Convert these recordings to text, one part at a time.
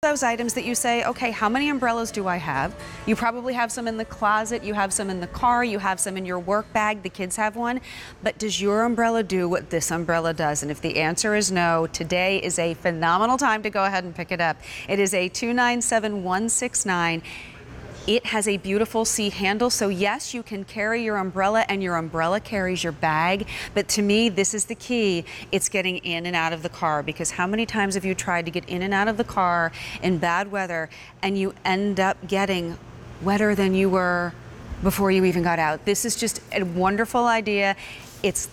Those items that you say, okay, how many umbrellas do I have? You probably have some in the closet, you have some in the car, you have some in your work bag, the kids have one. But does your umbrella do what this umbrella does? And if the answer is no, today is a phenomenal time to go ahead and pick it up. It is a 297169. It has a beautiful C handle, so yes, you can carry your umbrella and your umbrella carries your bag, but to me, this is the key. It's getting in and out of the car, because how many times have you tried to get in and out of the car in bad weather and you end up getting wetter than you were before you even got out? This is just a wonderful idea. It's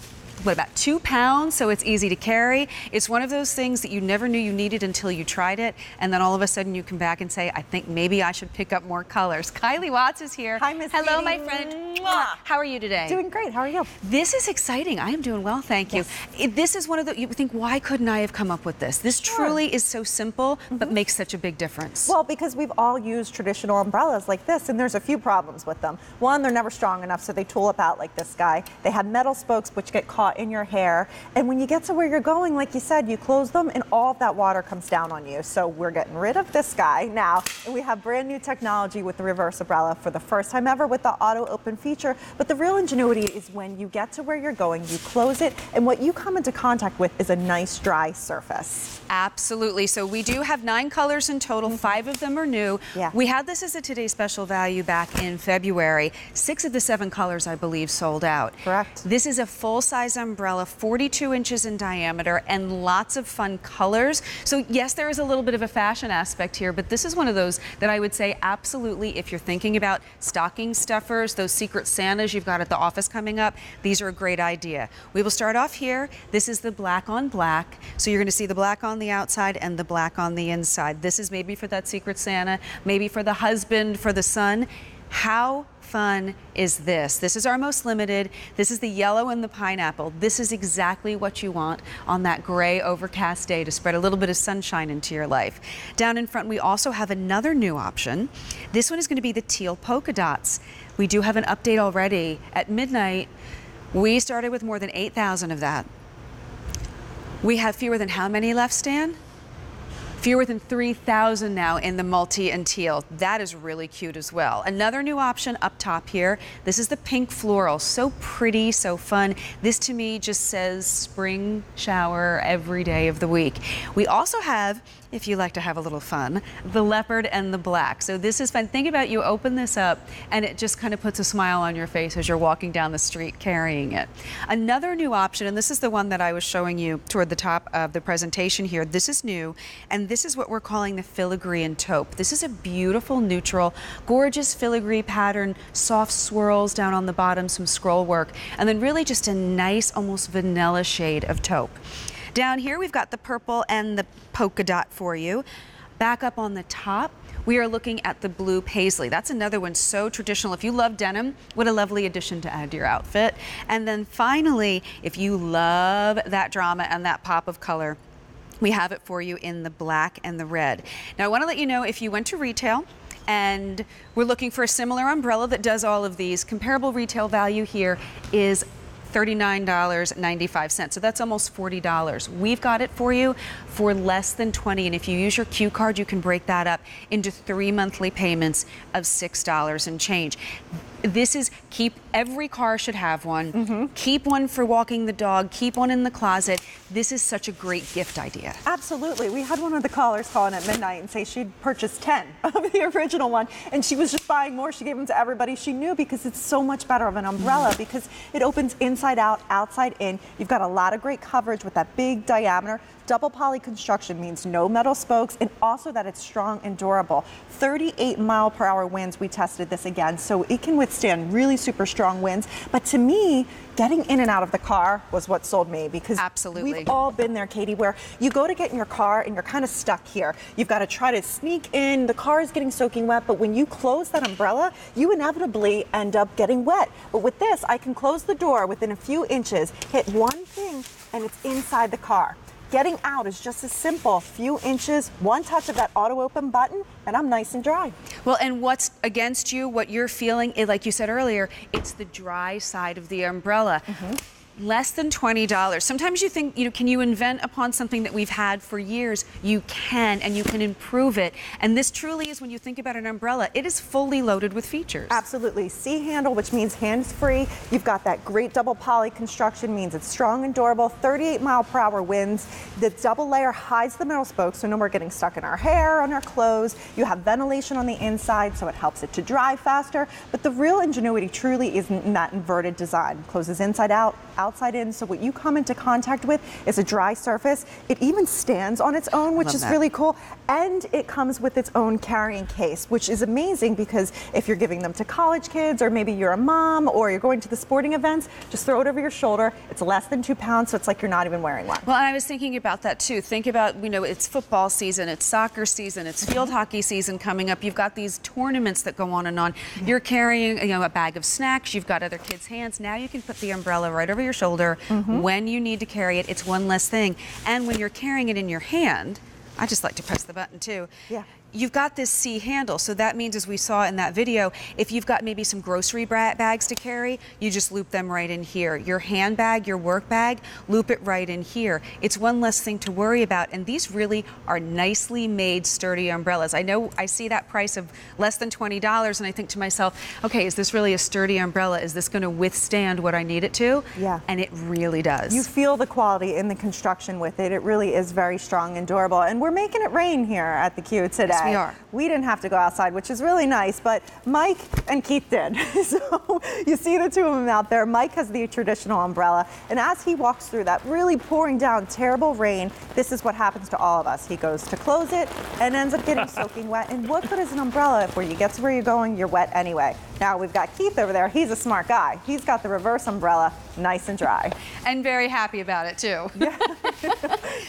about 2 pounds, so it's easy to carry. It's one of those things that you never knew you needed until you tried it, and then all of a sudden you come back and say, I think maybe I should pick up more colors. Kylie Watts is here. Hi, Miss Hello, Katie. my friend. How are you today? Doing great. How are you? This is exciting. I am doing well, thank you. Yes. This is one of the, you think, why couldn't I have come up with this? This truly is so simple, but makes such a big difference. Well, because we've all used traditional umbrellas like this, and there's a few problems with them. One, they're never strong enough, so they tool up out like this guy. They have metal spokes which get caught in your hair. And when you get to where you're going, like you said, you close them and all of that water comes down on you. So we're getting rid of this guy now. And we have brand new technology with the Revers-A-Brella for the first time ever with the auto open feature. But the real ingenuity is when you get to where you're going, you close it, and what you come into contact with is a nice dry surface. Absolutely. So we do have 9 colors in total. 5 of them are new. Yeah. We had this as a Today Special value back in February. 6 of the 7 colors, I believe, sold out. Correct. This is a full-size umbrella, 42 inches in diameter, and lots of fun colors. So yes, there is a little bit of a fashion aspect here, but this is one of those that I would say absolutely, if you're thinking about stocking stuffers, those Secret Santas you've got at the office coming up, these are a great idea. We will start off here. This is the black on black. So you're going to see the black on the outside and the black on the inside. This is maybe for that Secret Santa, maybe for the husband, for the son. How fun is this? This is our most limited. This is the yellow and the pineapple. This is exactly what you want on that gray overcast day to spread a little bit of sunshine into your life. Down in front, we also have another new option. This one is going to be the teal polka dots. We do have an update already. At midnight, we started with more than 8,000 of that. We have fewer than how many left, Stan? Fewer than 3,000 now in the multi and teal. That is really cute as well. Another new option up top here. This is the pink floral. So pretty, so fun. This to me just says spring shower every day of the week. We also have, if you like to have a little fun, the leopard and the black. So this is fun. Think about, you open this up and it just kind of puts a smile on your face as you're walking down the street carrying it. Another new option, and this is the one that I was showing you toward the top of the presentation here. This is new, and this is what we're calling the filigree and taupe. This is a beautiful, neutral, gorgeous filigree pattern, soft swirls down on the bottom, some scroll work, and then really just a nice, almost vanilla shade of taupe. Down here, we've got the purple and the polka dot for you. Back up on the top, we are looking at the blue paisley. That's another one so traditional. If you love denim, what a lovely addition to add to your outfit. And then finally, if you love that drama and that pop of color, we have it for you in the black and the red. Now, I want to let you know, if you went to retail and we're looking for a similar umbrella that does all of these, comparable retail value here is $39.95. So that's almost $40. We've got it for you for less than $20. And if you use your Q card, you can break that up into 3 monthly payments of $6 and change. This is, every car should have one. Keep one for walking the dog, keep one in the closet. This is such a great gift idea. Absolutely. We had one of the callers call in at midnight and say she'd purchased 10 of the original one, and she was just buying more. She gave them to everybody she knew because it's so much better of an umbrella because it opens inside out, outside in. You've got a lot of great coverage with that big diameter. Double poly construction means no metal spokes, and also that it's strong and durable. 38-mile-per-hour winds, we tested this again, so it can withstand really super strong winds. But to me, getting in and out of the car was what sold me, because absolutely, we've all been there, Katie, where you go to get in your car and you're kind of stuck here. You've got to try to sneak in, the car is getting soaking wet, but when you close that umbrella, you inevitably end up getting wet. But with this, I can close the door within a few inches, hit one thing, and it's inside the car. Getting out is just as simple. Few inches, one touch of that auto open button, and I'm nice and dry. Well, and what's against you, what you're feeling, like you said earlier, it's the dry side of the umbrella. Less than $20. Sometimes you think, can you invent upon something that we've had for years? You can, and you can improve it. And this truly is, when you think about an umbrella, it is fully loaded with features. Absolutely. C handle, which means hands-free. You've got that great double poly construction, means it's strong and durable. 38-mile-per-hour winds. The double layer hides the middle spoke, so no more getting stuck in our hair, on our clothes. You have ventilation on the inside, so it helps it to dry faster. But the real ingenuity truly is in that inverted design. Closes inside out, outside in, so what you come into contact with is a dry surface. It even stands on its own, which is really cool, and it comes with its own carrying case, which is amazing because if you're giving them to college kids, or maybe you're a mom, or you're going to the sporting events, just throw it over your shoulder. It's less than 2 pounds, so it's like you're not even wearing one. Well, and I was thinking about that too. Think about, it's football season, it's soccer season, it's field hockey season coming up. You've got these tournaments that go on and on. You're carrying, a bag of snacks, you've got other kids' hands. Now you can put the umbrella right over your shoulder when you need to carry it. It's one less thing. And when you're carrying it in your hand, I just like to press the button too. Yeah. You've got this C handle, so that means, as we saw in that video, if you've got maybe some grocery bags to carry, you just loop them right in here. Your handbag, your work bag, loop it right in here. It's one less thing to worry about, and these really are nicely made, sturdy umbrellas. I know I see that price of less than $20, and I think to myself, okay, is this really a sturdy umbrella? Is this going to withstand what I need it to? Yeah. And it really does. You feel the quality in the construction with it. It really is very strong and durable, and we're making it rain here at the Q today. Yes, we are. We didn't have to go outside, which is really nice, but Mike and Keith did. So you see the two of them out there. Mike has the traditional umbrella, and as he walks through that really pouring down terrible rain, this is what happens to all of us. He goes to close it and ends up getting soaking wet. And what good is an umbrella if when you get to where you're going, you're wet anyway? Now we've got Keith over there. He's a smart guy. He's got the reverse umbrella, nice and dry. And very happy about it too. Yeah.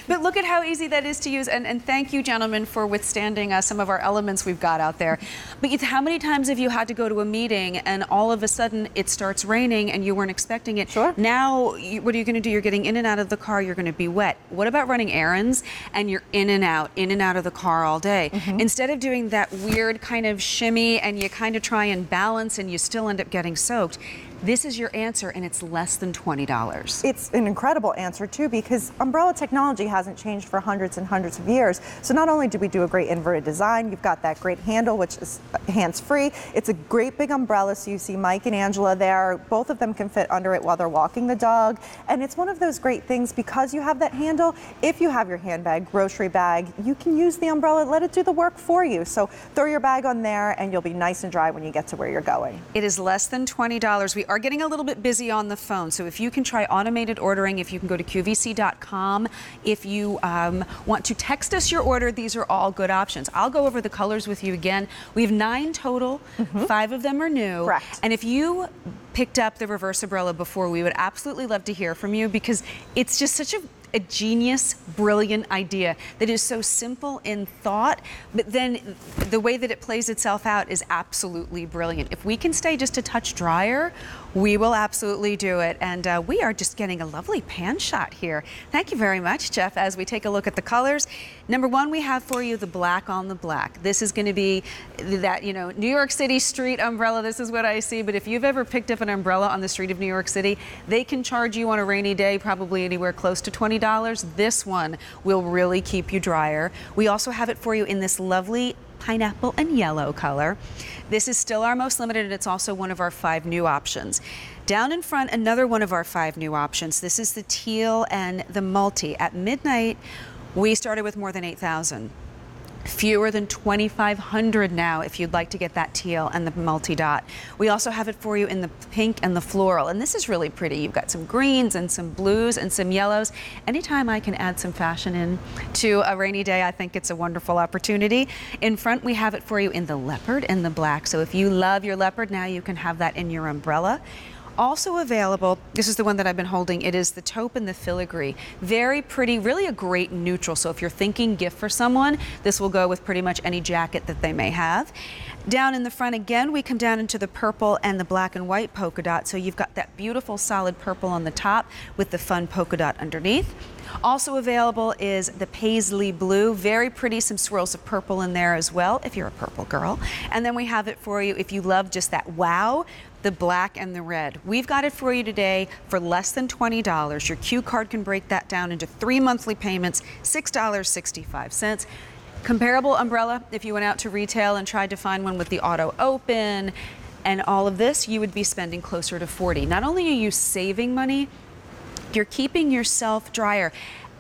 But look at how easy that is to use, and thank you, gentlemen, for withstanding some of our elements we've got out there. But how many times have you had to go to a meeting and all of a sudden it starts raining and you weren't expecting it? Sure. Now, what are you going to do? You're getting in and out of the car, you're going to be wet. What about running errands and you're in and out of the car all day? Instead of doing that weird kind of shimmy and you kind of try and balance and you still end up getting soaked, this is your answer, and it's less than $20. It's an incredible answer, too, because umbrella technology hasn't changed for hundreds and hundreds of years. So not only do we do a great inverted design, you've got that great handle, which is hands-free. It's a great big umbrella, so you see Mike and Angela there. Both of them can fit under it while they're walking the dog. And it's one of those great things, because you have that handle, if you have your handbag, grocery bag, you can use the umbrella, let it do the work for you. So throw your bag on there, and you'll be nice and dry when you get to where you're going. It is less than $20. We are getting a little bit busy on the phone, so if you can try automated ordering, if you can go to QVC.com, if you want to text us your order, these are all good options. I'll go over the colors with you again. We have 9 total, 5 of them are new. Correct. And if you picked up the Revers-A-Brella before, we would absolutely love to hear from you, because it's just such a genius, brilliant idea that is so simple in thought, but then the way that it plays itself out is absolutely brilliant. If we can stay just a touch drier, we will absolutely do it. And we are just getting a lovely pan shot here. Thank you very much, Jeff, as we take a look at the colors. Number 1, we have for you the black on the black. This is going to be that, New York City street umbrella. This is what I see. But if you've ever picked up an umbrella on the street of New York City, they can charge you on a rainy day probably anywhere close to $20. This one will really keep you drier. We also have it for you in this lovely pineapple and yellow color. This is still our most limited, and it's also one of our 5 new options. Down in front, another one of our 5 new options. This is the teal and the multi. At midnight, we started with more than 8,000. Fewer than 2,500 now if you'd like to get that teal and the multi-dot. We also have it for you in the pink and the floral, and this is really pretty. You've got some greens and some blues and some yellows. Anytime I can add some fashion in to a rainy day, I think it's a wonderful opportunity. In front, we have it for you in the leopard and the black. So if you love your leopard, now you can have that in your umbrella. Also available, this is the one that I've been holding, it is the taupe and the filigree. Very pretty, really a great neutral. So if you're thinking gift for someone, this will go with pretty much any jacket that they may have. Down in the front again, we come down into the purple and the black and white polka dot. So you've got that beautiful solid purple on the top with the fun polka dot underneath. Also available is the paisley blue, very pretty, some swirls of purple in there as well if you're a purple girl. And then we have it for you if you love just that wow, the black and the red. We've got it for you today for less than $20. Your Q card can break that down into 3 monthly payments, $6.65. Comparable umbrella, if you went out to retail and tried to find one with the auto open and all of this, you would be spending closer to $40. Not only are you saving money, you're keeping yourself drier.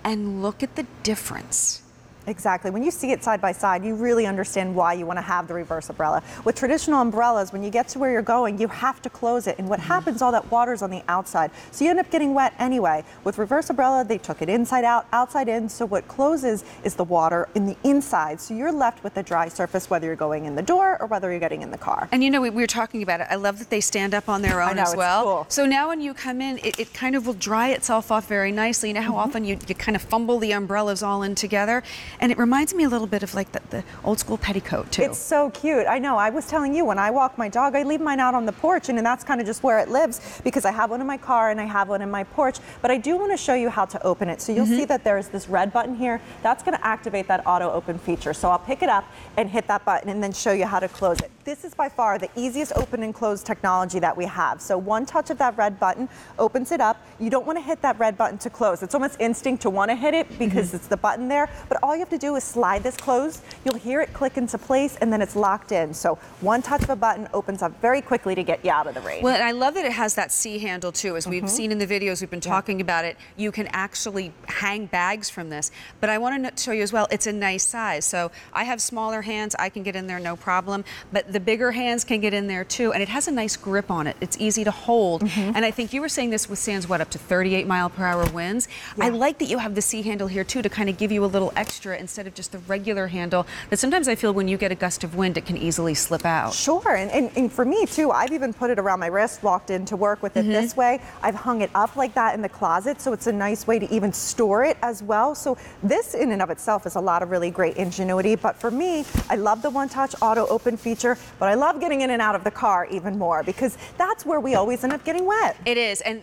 And look at the difference. Exactly. When you see it side by side, you really understand why you want to have the Revers-A-Brella. With traditional umbrellas, when you get to where you're going, you have to close it. And what happens, all that water's on the outside. So you end up getting wet anyway. With Revers-A-Brella, they took it inside out, outside in. So what closes is the water in the inside. So you're left with a dry surface, whether you're going in the door or whether you're getting in the car. And you know, we were talking about it. I love that they stand up on their own as well. Cool. So now when you come in, it kind of will dry itself off very nicely. You know how often you kind of fumble the umbrellas all in together? And it reminds me a little bit of like the old school petticoat too. It's so cute. I know. I was telling you, when I walk my dog, I leave mine out on the porch, and that's kind of just where it lives because I have one in my car and I have one in my porch. But I do want to show you how to open it. So you'll see that there's this red button here. That's going to activate that auto open feature. So I'll pick it up and hit that button and then show you how to close it. This is by far the easiest open and close technology that we have. So one touch of that red button opens it up. You don't want to hit that red button to close. It's almost instinct to want to hit it because it's the button there. But all you have to do is slide this closed. You'll hear it click into place and then it's locked in. So one touch of a button opens up very quickly to get you out of the rain. Well, and I love that it has that C handle too. As we've seen in the videos, we've been talking about it. You can actually hang bags from this. But I want to show you as well, it's a nice size. So I have smaller hands. I can get in there no problem. But the bigger hands can get in there too. And it has a nice grip on it. It's easy to hold. And I think you were saying this withstands what, up to 38-mile-per-hour winds? I like that you have the C handle here too to kind of give you a little extra instead of just the regular handle that sometimes I feel when you get a gust of wind, it can easily slip out. Sure, and for me too, I've even put it around my wrist, walked into work with it this way. I've hung it up like that in the closet, so it's a nice way to even store it as well. So this in and of itself is a lot of really great ingenuity, but for me, I love the one-touch auto open feature, but I love getting in and out of the car even more because that's where we always end up getting wet. It is, and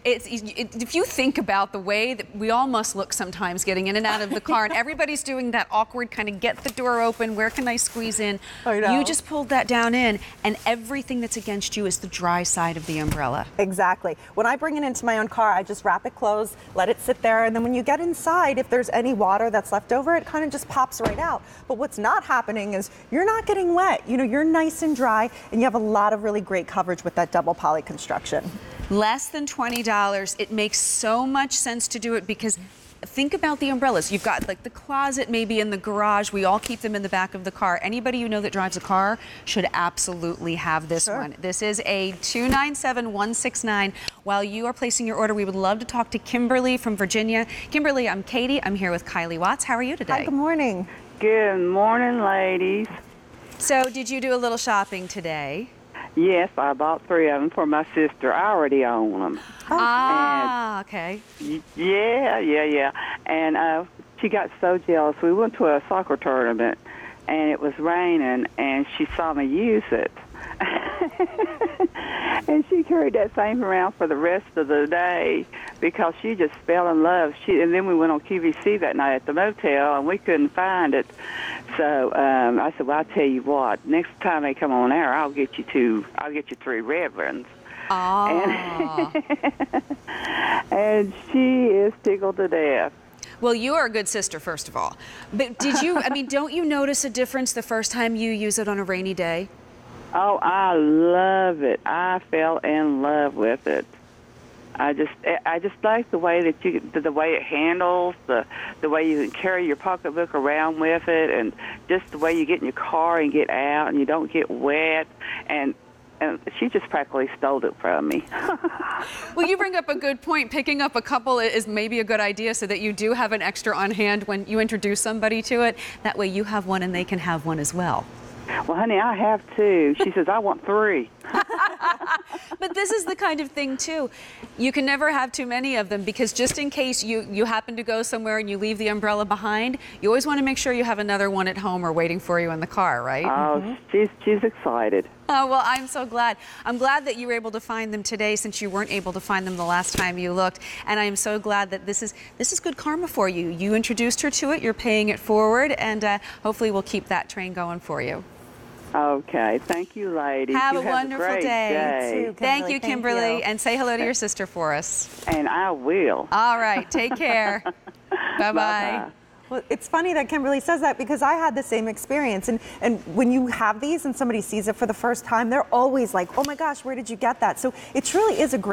if you think about the way that we all must look sometimes getting in and out of the car, and everybody's doing that awkward kind of get the door open, where can I squeeze in? I know. You just pulled that down in, and everything that's against you is the dry side of the umbrella. Exactly. When I bring it into my own car, I just wrap it closed, let it sit there, and then when you get inside, if there's any water that's left over, it kind of just pops right out. But what's not happening is you're not getting wet. You know, you're nice and dry, and you have a lot of really great coverage with that double poly construction. Less than $20. It makes so much sense to do it because think about the umbrellas. You've got like the closet, maybe in the garage. We all keep them in the back of the car. Anybody you know that drives a car should absolutely have this one. This is a 297169. While you are placing your order, we would love to talk to Kimberly from Virginia. Kimberly, I'm Katie. I'm here with Kylie Watts. How are you today? Hi, good morning. Good morning, ladies. So did you do a little shopping today? Yes, I bought 3 of them for my sister. I already own them. Okay. Yeah. And she got so jealous. We went to a soccer tournament, and it was raining, and she saw me use it. And she carried that same around for the rest of the day because she just fell in love. And then we went on QVC that night at the motel, and we couldn't find it. So I said, well, I'll tell you what, next time they come on air, I'll get you 3 red ones. And she is tickled to death. Well, you are a good sister, first of all. But did you, I mean, don't you notice a difference the first time you use it on a rainy day? Oh, I love it. I fell in love with it. I just like the way that the way it handles, the way you can carry your pocketbook around with it, and just the way you get in your car and get out and you don't get wet. And she just practically stole it from me. Well, you bring up a good point. Picking up a couple is maybe a good idea so that you do have an extra on hand when you introduce somebody to it. That way you have one and they can have one as well. Well, honey, I have 2. She says, I want 3. But this is the kind of thing too. You can never have too many of them, because just in case you happen to go somewhere and you leave the umbrella behind, you always want to make sure you have another one at home or waiting for you in the car, right? Oh, she's excited. Oh, well, I'm so glad. I'm glad that you were able to find them today, since you weren't able to find them the last time you looked. And I am so glad that this is good karma for you. You introduced her to it, you're paying it forward, and hopefully we'll keep that train going for you. Okay, thank you, ladies. Have you a wonderful great day. You too, Thank you, Kimberly. Kimberly. Thank you. And say hello to your sister for us. And I will. All right, take care. Bye-bye. Bye-bye. Well, it's funny that Kimberly says that, because I had the same experience. And when you have these and somebody sees it for the first time, they're always like, oh my gosh, where did you get that? So it truly is a great